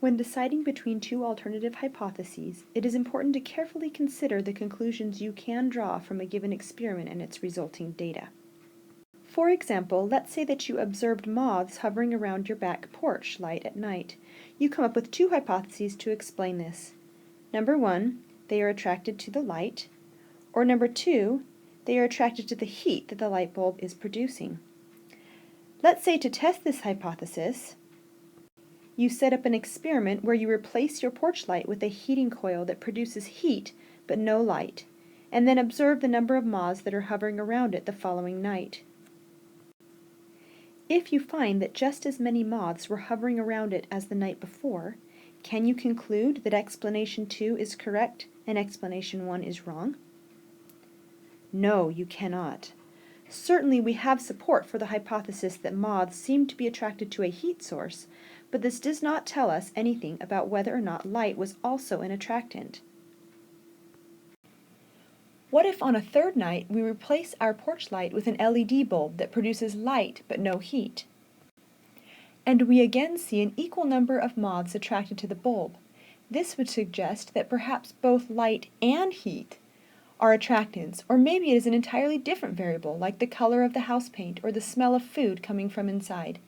When deciding between two alternative hypotheses, it is important to carefully consider the conclusions you can draw from a given experiment and its resulting data. For example, let's say that you observed moths hovering around your back porch light at night. You come up with two hypotheses to explain this. Number one, they are attracted to the light, or number two, they are attracted to the heat that the light bulb is producing. Let's say to test this hypothesis, you set up an experiment where you replace your porch light with a heating coil that produces heat but no light, and then observe the number of moths that are hovering around it the following night. If you find that just as many moths were hovering around it as the night before, can you conclude that explanation 2 is correct and explanation 1 is wrong? No, you cannot. Certainly we have support for the hypothesis that moths seem to be attracted to a heat source, but this does not tell us anything about whether or not light was also an attractant. What if on a third night we replace our porch light with an LED bulb that produces light but no heat? And we again see an equal number of moths attracted to the bulb. This would suggest that perhaps both light and heat are attractants, or maybe it is an entirely different variable, like the color of the house paint or the smell of food coming from inside.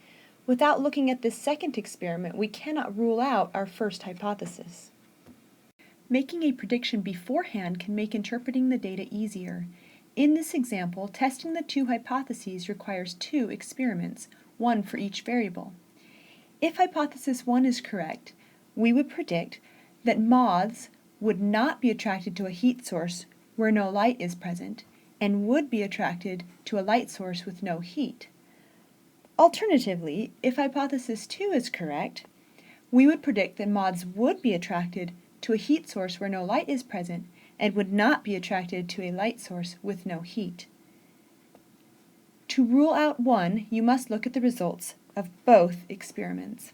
Without looking at this second experiment, we cannot rule out our first hypothesis. Making a prediction beforehand can make interpreting the data easier. In this example, testing the two hypotheses requires two experiments, one for each variable. If hypothesis 1 is correct, we would predict that moths would not be attracted to a heat source where no light is present, and would be attracted to a light source with no heat. Alternatively, if hypothesis 2 is correct, we would predict that moths would be attracted to a heat source where no light is present, and would not be attracted to a light source with no heat. To rule out one, you must look at the results of both experiments.